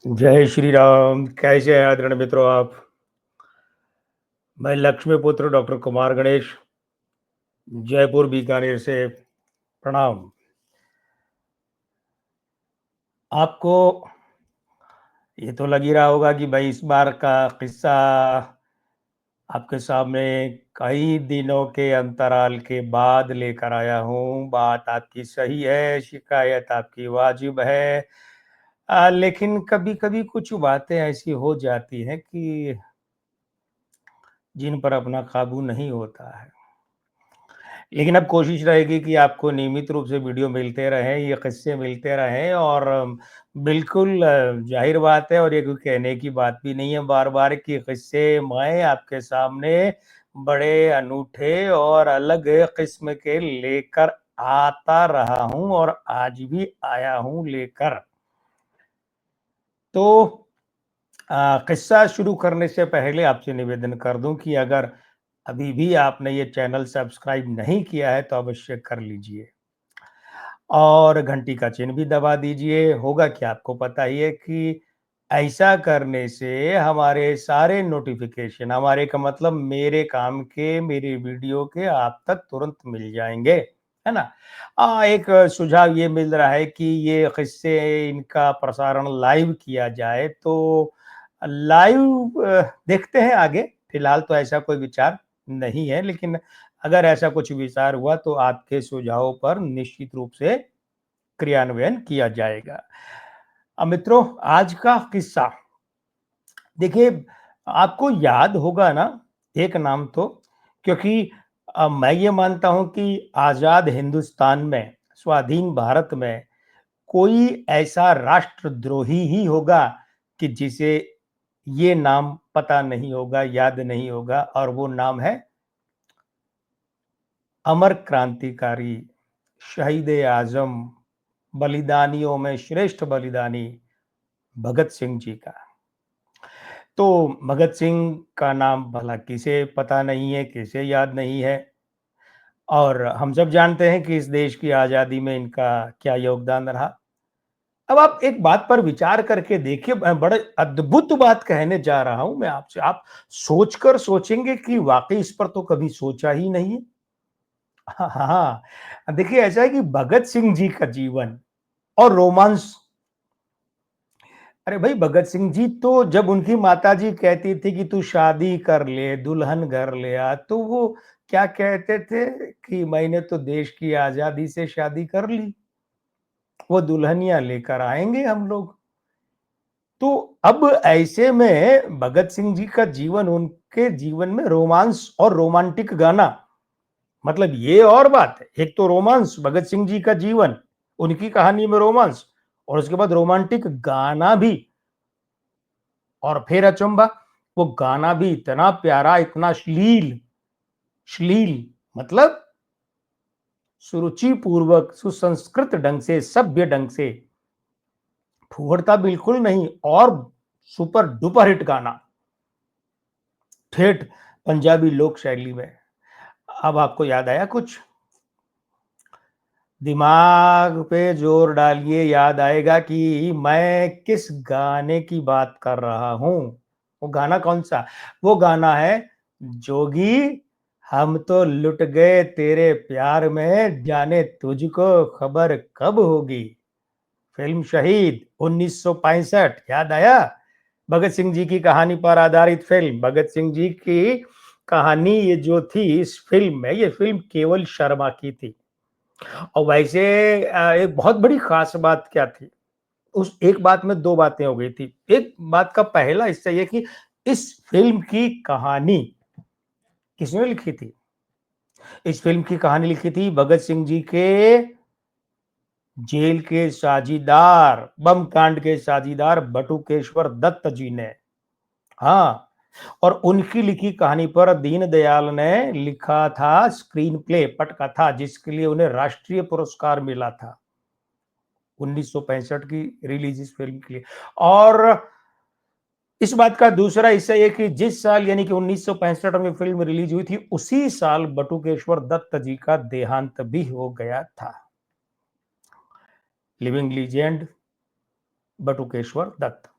जय श्री राम। कैसे हैं आदरणीय मित्रों आप? मैं लक्ष्मीपुत्र डॉक्टर कुमार गणेश, जयपुर बीकानेर से प्रणाम। आपको ये तो लग ही रहा होगा कि भाई इस बार का किस्सा आपके सामने कई दिनों के अंतराल के बाद लेकर आया हूँ। बात आपकी सही है, शिकायत आपकी वाजिब है। लेकिन कभी-कभी कुछ बातें ऐसी हो जाती हैं कि जिन पर अपना काबू नहीं होता है। लेकिन अब कोशिश रहेगी कि आपको नियमित रूप से वीडियो मिलते रहें, ये किस्से मिलते रहें और बिल्कुल ज़ाहिर बात है और ये कोई कहने की बात भी नहीं है बार-बार कि किस्से मैं आपके सामने बड़े अनूठे और अलग किस्म के लेकर आता रहा हूँ और आज भी आया हूँ लेकर। तो किस्सा शुरू करने से पहले आपसे निवेदन कर दूँ कि अगर अभी भी आपने ये चैनल सब्सक्राइब नहीं किया है तो अवश्य कर लीजिए और घंटी का चिन्ह भी दबा दीजिए। होगा क्या आपको पता ही है कि ऐसा करने से हमारे सारे नोटिफिकेशन हमारे का मतलब मेरे काम के, मेरे वीडियो के आप तक तुरंत मिल जाएँगे, है ना? एक सुझाव ये मिल रहा है कि ये किस्से इनका प्रसारण लाइव किया जाए तो लाइव देखते हैं आगे। फिलहाल तो ऐसा कोई विचार नहीं है, लेकिन अगर ऐसा कुछ विचार हुआ तो आपके सुझावों पर निश्चित रूप से क्रियान्वयन किया जाएगा। मित्रों, आज का किस्सा देखिए, आपको याद होगा ना एक नाम तो, क्योंकि मैं ये मानता हूँ कि आज़ाद हिंदुस्तान में, स्वाधीन भारत में कोई ऐसा राष्ट्रद्रोही ही होगा कि जिसे ये नाम पता नहीं होगा, याद नहीं होगा और वो नाम है अमर क्रांतिकारी, शहीद-ए-आज़म, बलिदानियों में श्रेष्ठ बलिदानी भगत सिंह जी का। तो भगत सिंह का नाम भला किसे पता नहीं है, किसे याद नहीं है और हम सब जानते हैं कि इस देश की आज़ादी में इनका क्या योगदान रहा। अब आप एक बात पर विचार करके देखिए, मैं बड़े अद्भुत बात कहने जा रहा हूँ मैं आपसे। आप सोचकर सोचेंगे कि वाक़ई इस पर तो कभी सोचा ही नहीं है। हाँ, हाँ, हाँ। देखिए ऐसा है कि भगत सिंह जी का जीवन और रोमांस। अरे भाई भगत सिंह जी तो जब उनकी माताजी कहती थी कि तू शादी कर ले, दुल्हन घर ले आ, तो वो क्या कहते थे कि मैंने तो देश की आज़ादी से शादी कर ली, वो दुल्हनियाँ लेकर आएँगे हम लोग। तो अब ऐसे में भगत सिंह जी का जीवन, उनके जीवन में रोमांस और रोमांटिक गाना, मतलब ये और बात है। एक तो रोमांस, भगत सिंह जी का जीवन, उनकी कहानी में रोमांस और उसके बाद रोमांटिक गाना भी। और फिर अचंभा, वो गाना भी इतना प्यारा, इतना श्लील, श्लील मतलब सुरुचिपूर्वक, सुसंस्कृत ढंग से, सभ्य ढंग से, फूहड़ता बिल्कुल नहीं और सुपर डुपर हिट गाना, ठेठ पंजाबी लोक शैली में। अब आपको याद आया कुछ? दिमाग पे जोर डालिए, याद आएगा कि मैं किस गाने की बात कर रहा हूँ। वो गाना कौन-सा? वो गाना है, जोगी हम तो लुट गए तेरे प्यार में, जाने तुझको खबर कब होगी। फ़िल्म शहीद 1965, याद आया? भगत सिंह जी की कहानी पर आधारित फ़िल्म। भगत सिंह जी की कहानी ये जो थी इस फ़िल्म में, ये फ़िल्म केवल शर्मा की थी। और वैसे एक बहुत बड़ी ख़ास बात क्या थी? उस एक बात में 2 बातें हो गई थी। एक बात का पहला हिस्सा ये कि इस फ़िल्म की कहानी किसने लिखी थी? इस फ़िल्म की कहानी लिखी थी भगत सिंह जी के जेल के साझीदार, बम कांड के साझीदार बटुकेश्वर दत्त जी ने। हाँ, और उनकी लिखी कहानी पर दीनदयाल ने लिखा था स्क्रीन प्ले, पटकथा, जिसके लिए उन्हें राष्ट्रीय पुरस्कार मिला था। 1965 की रिलीज इस फ़िल्म के लिए। और इस बात का दूसरा हिस्सा ये कि जिस साल यानी कि 1965 में फ़िल्म रिलीज हुई थी, उसी साल बटुकेश्वर दत्त जी का देहांत भी हो गया था। Living legend Batukeshwar Dutt.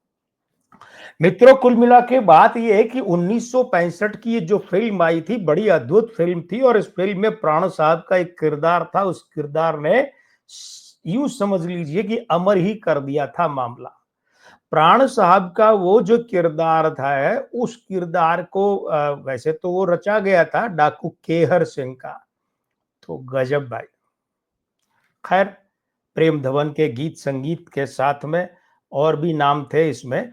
मित्रों, कुल मिला के बात ये है कि 1965 की ये जो फ़िल्म आई थी, बड़ी अद्भुत फ़िल्म थी और इस फ़िल्म में प्राण साहब का एक किरदार था, उस किरदार ने यूँ समझ लीजिए कि अमर ही कर दिया था मामला। प्राण साहब का वो जो किरदार था, उस किरदार को वैसे तो वो रचा गया था डाकू केहर सिंह का, तो गज़ब भाई। खैर, प्रेम धवन के गीत-संगीत के साथ में और भी नाम थे इसमें।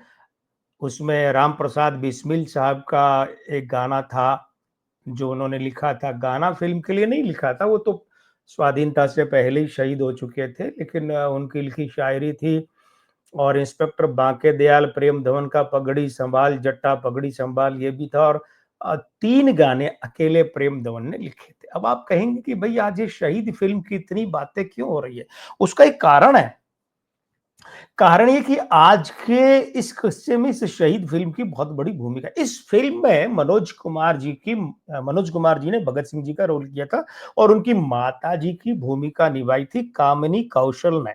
उसमें राम प्रसाद बिस्मिल साहब का एक गाना था, जो उन्होंने लिखा था। गाना फ़िल्म के लिए नहीं लिखा था, वो तो स्वाधीनता से पहले ही शहीद हो चुके थे, लेकिन उनकी लिखी शायरी थी। और इंस्पेक्टर बांके दयाल प्रेम धवन का पगड़ी संभाल जट्टा पगड़ी संभाल ये भी था। और 3 गाने अकेले प्रेम धवन ने लिखे थे। अब आप कहेंगे कि भई आज ये शहीद फ़िल्म की इतनी बातें क्यों हो रही है? उसका एक कारण है। कारण ये कि आज के इस किस्से में इस शहीद फ़िल्म की बहुत बड़ी भूमिका है। इस फ़िल्म में मनोज कुमार जी ने भगत सिंह जी का रोल किया था और उनकी माताजी की भूमिका निभाई थी कामिनी कौशल ने।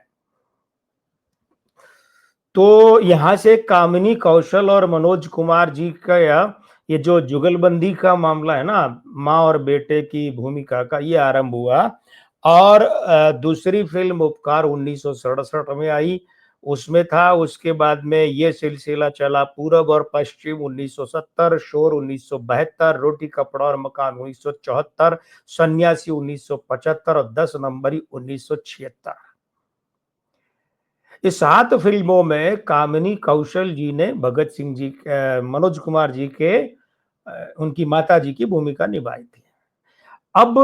तो यहाँ से कामिनी कौशल और मनोज कुमार जी का ये जो जुगलबंदी का मामला है ना, माँ और बेटे की भूमिका का, ये आरंभ हुआ। और दूसरी फ़िल्म उपकार 1967 में आई, उसमें था। उसके बाद में ये सिलसिला चला पूरब और पश्चिम 1970, शोर 1972, रोटी कपड़ा और मकान 1974, सन्यासी 1975 और 10 नंबरी 1976। इस 7 फ़िल्मों में कामिनी कौशल जी ने भगत सिंह जी मनोज कुमार जी के उनकी माताजी की भूमिका निभाई थी। अब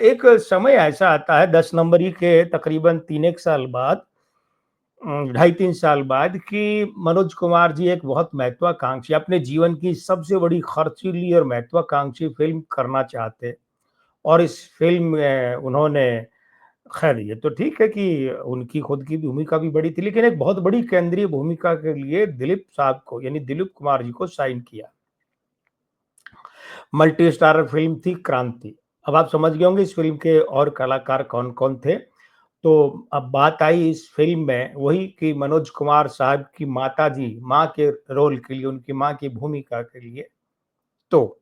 एक समय ऐसा आता है 10 नंबरी के तकरीबन 3 एक साल बाद, ढाई 3 साल बाद, कि मनोज कुमार जी एक बहुत महत्वाकांक्षी, अपने जीवन की सबसे बड़ी खर्चीली और महत्वाकांक्षी फ़िल्म करना चाहते। और इस फ़िल्म में उन्होंने, खैर ये तो ठीक है कि उनकी खुद की भूमिका भी बड़ी थी, लेकिन एक बहुत बड़ी केंद्रीय भूमिका के लिए दिलीप साहब को, यानी दिलीप कुमार जी को साइन किया। मल्टी स्टारर फ़िल्म थी क्रांति। अब आप समझ गए होंगे इस फ़िल्म के और कलाकार कौन-कौन थे। तो अब बात आई इस फ़िल्म में वही कि मनोज कुमार साहब की माताजी, माँ के रोल के लिए, उनकी माँ की भूमिका के लिए। तो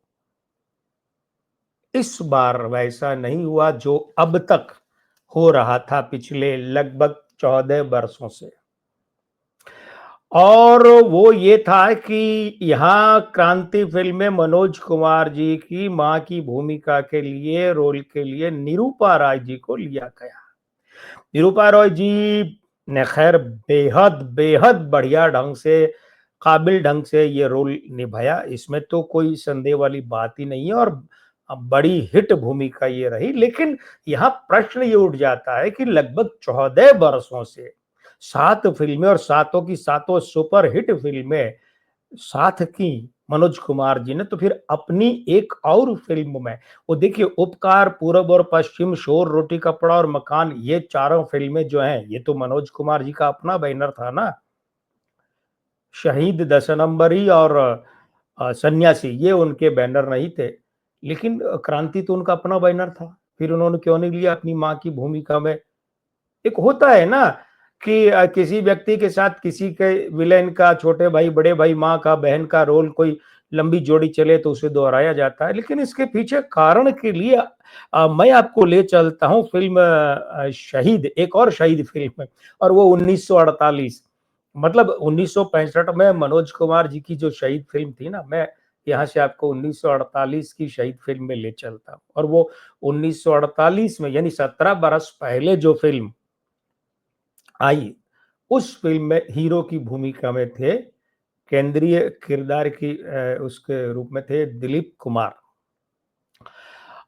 इस बार वैसा नहीं हुआ जो अब तक हो रहा था पिछले लगभग 14 वर्षों से। और वो ये था कि यहाँ क्रांति फ़िल्म में मनोज कुमार जी की माँ की भूमिका के लिए, रोल के लिए निरूपा राय जी को लिया गया। निरूपा रॉय जी ने खैर बेहद बढ़िया ढंग से, काबिल ढंग से ये रोल निभाया। इसमें तो कोई संदेह वाली बात ही नहीं है। और बड़ी हिट भूमिका ये रही। लेकिन यहाँ प्रश्न ये उठ जाता है कि लगभग 14 वर्षों से 7 फ़िल्में और सातों की सातों सुपर हिट फ़िल्में साथ की मनोज कुमार जी ने, तो फिर अपनी एक और फ़िल्म में, वो देखिए उपकार, पूरब और पश्चिम, शोर, रोटी कपड़ा और मकान, ये चारों फ़िल्में जो हैं, ये तो मनोज कुमार जी का अपना बैनर था ना। शहीद, 10 नंबरी और सन्यासी ये उनके बैनर नहीं थे। लेकिन क्रांति तो उनका अपना बैनर था। फिर उन्होंने क्यों नहीं लिया अपनी माँ की भूमिका में? एक होता है ना कि किसी व्यक्ति के साथ किसी के विलेन का, छोटे भाई, बड़े भाई, माँ का, बहन का रोल कोई लंबी जोड़ी चले तो उसे दोहराया जाता है। लेकिन इसके पीछे कारण के लिए मैं आपको ले चलता हूँ फ़िल्म शहीद, एक और शहीद फ़िल्म है। और वो 1948, मतलब 1965 में मनोज कुमार जी की जो शहीद फ़िल्म थी ना, मैं यहाँ से आपको 1948 की शहीद फ़िल्म में ले चलता हूँ। और वो 1948 में, यानी 17 बरस पहले जो फ़िल्म आई, उस फ़िल्म में हीरो की भूमिका में थे, केंद्रीय किरदार की उसके रूप में थे दिलीप कुमार।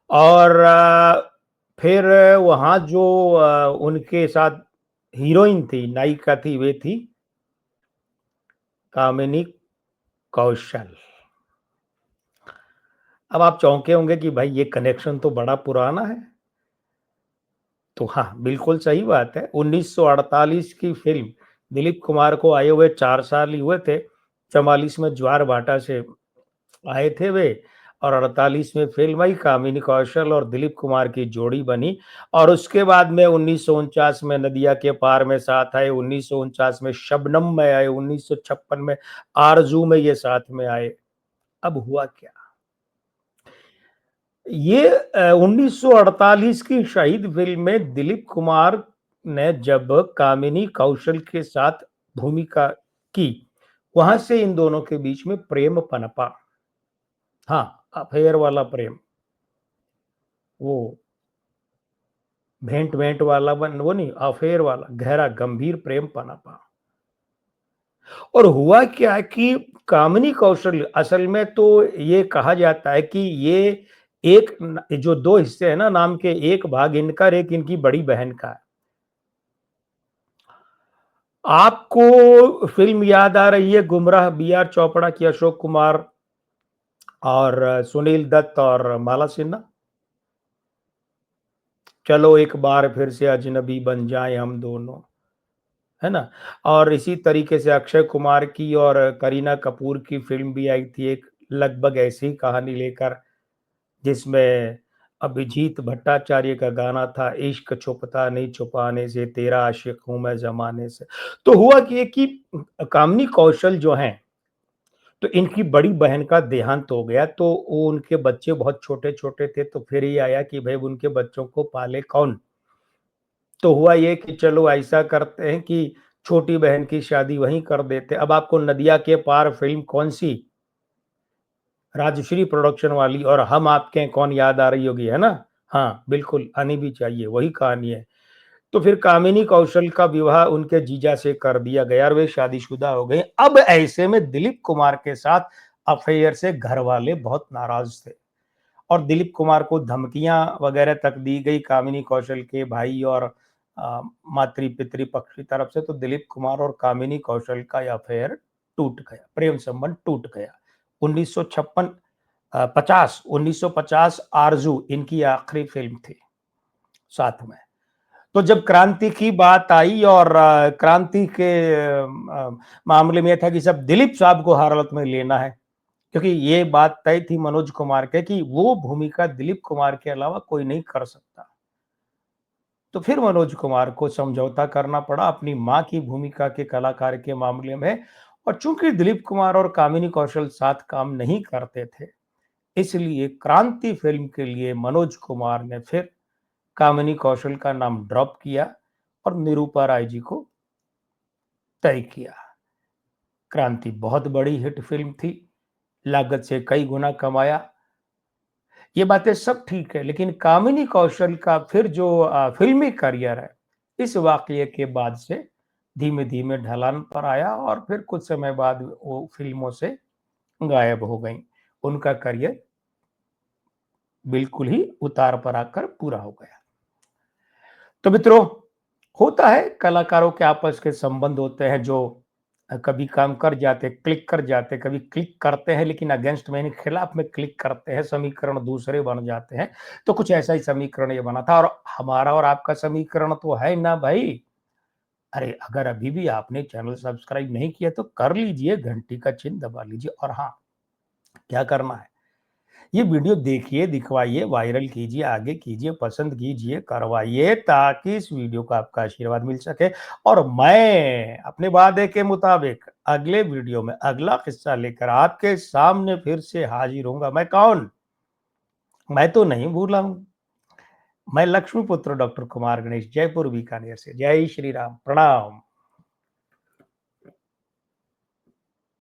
और फिर वहाँ जो उनके साथ हीरोइन थी, नायिका थी, वे थी कामिनी कौशल। अब आप चौंके होंगे कि भाई ये कनेक्शन तो बड़ा पुराना है। तो हाँ, बिल्कुल सही बात है। 1948 की फ़िल्म, दिलीप कुमार को आए हुए 4 साल ही हुए थे। 44 में ज्वार भाटा से आए थे वे। और 48 में फ़िल्म आई, कामिनी कौशल और दिलीप कुमार की जोड़ी बनी और उसके बाद में 1949 में नदिया के पार में साथ आए, 1949 में शबनम में आए, 1956 में आरज़ू में ये साथ में आए। अब हुआ क्या? ये 1948 की शहीद फ़िल्म में दिलीप कुमार ने जब कामिनी कौशल के साथ भूमिका की, वहाँ से इन दोनों के बीच में प्रेम पनपा। हाँ, अफेयर वाला प्रेम, वो भेंट-वेंट वाला वो नहीं, अफेयर वाला गहरा गंभीर प्रेम पनपा। और हुआ क्या कि कामिनी कौशल असल में तो ये कहा जाता है कि ये एक जो 2 हिस्से हैं ना नाम के, एक भाग इनका और एक इनकी बड़ी बहन का है। आपको फ़िल्म याद आ रही है गुमराह बी.आर. चोपड़ा की, अशोक कुमार और सुनील दत्त और माला सिन्हा? चलो एक बार फिर से अजनबी बन जाएँ हम दोनों, है ना? और इसी तरीके से अक्षय कुमार की और करीना कपूर की फ़िल्म भी आई थी एक लगभग ऐसी कहानी लेकर, जिसमें अभिजीत भट्टाचार्य का गाना था, इश्क छुपता नहीं छुपाने से, तेरा आशिक हूँ मैं ज़माने से। तो हुआ ये कि कामिनी कौशल जो हैं, तो इनकी बड़ी बहन का देहांत हो गया, तो वो उनके बच्चे बहुत छोटे-छोटे थे, तो फिर ये आया कि भई उनके बच्चों को पाले कौन? तो हुआ ये कि चलो ऐसा करते हैं कि छोटी बहन की शादी वहीं कर देते हैं। अब आपको नदिया के पार फ़िल्म कौन-सी राजश्री प्रोडक्शन वाली और हम आपके हैं कौन याद आ रही होगी, है ना? हाँ, बिल्कुल आनी भी चाहिए, वही कहानी है। तो फिर कामिनी कौशल का विवाह उनके जीजा से कर दिया गया और वे शादीशुदा हो गए। अब ऐसे में दिलीप कुमार के साथ अफ़ेयर से घरवाले बहुत नाराज़ थे और दिलीप कुमार को धमकियाँ वगैरह तक दी गई कामिनी कौशल के भाई और मातृ-पितृ पक्ष की तरफ से, तो दिलीप कुमार और कामिनी कौशल का ये अफ़ेयर टूट गया, प्रेम संबंध टूट गया। 1956 1950 आरज़ू इनकी आखिरी फ़िल्म थी साथ में। तो जब क्रांति की बात आई और क्रांति के मामले में ये था कि सब दिलीप साहब को हर हालत में लेना है, क्योंकि ये बात तय थी मनोज कुमार के कि वो भूमिका दिलीप कुमार के अलावा कोई नहीं कर सकता। तो फिर मनोज कुमार को समझौता करना पड़ा अपनी माँ की भूमिका के कलाकार के मामले में और चूंकि दिलीप कुमार और कामिनी कौशल साथ काम नहीं करते थे, इसलिए क्रांति फ़िल्म के लिए मनोज कुमार ने फिर कामिनी कौशल का नाम ड्रॉप किया और निरूपा राय जी को तय किया। क्रांति बहुत बड़ी हिट फ़िल्म थी, लागत से कई गुना कमाया। ये बातें सब ठीक है, लेकिन कामिनी कौशल का फिर जो फ़िल्मी करियर है, इस वाक़ये के बाद से धीमे-धीमे ढलान पर आया और फिर कुछ समय बाद वो फ़िल्मों से गायब हो गईं। उनका करियर बिल्कुल ही उतार पर आकर पूरा हो गया। तो मित्रों, होता है कलाकारों के आपस के संबंध होते हैं जो कभी काम कर जाते, क्लिक कर जाते, कभी क्लिक करते हैं लेकिन अगेंस्ट में यानी खिलाफ में क्लिक करते हैं, समीकरण दूसरे बन जाते हैं। तो कुछ ऐसा ही समीकरण ये बना था और हमारा और आपका समीकरण तो है ना भाई। अरे! अगर अभी भी आपने चैनल सब्सक्राइब नहीं किया तो कर लीजिए, घंटी का चिन्ह दबा लीजिए और हाँ, क्या करना है? ये वीडियो देखिए, दिखवाइए, वायरल कीजिए, आगे कीजिए, पसंद कीजिए, करवाइए ताकि इस वीडियो को आपका आशीर्वाद मिल सके और मैं अपने वादे के मुताबिक अगले वीडियो में अगला किस्सा लेकर आपके सामने फिर से हाजिर होऊँगा। मैं कौन? मैं तो नहीं भूला हूँ। मैं लक्ष्मीपुत्र डॉक्टर कुमार गणेश, जयपुर बीकानेर से। जय श्री राम, प्रणाम।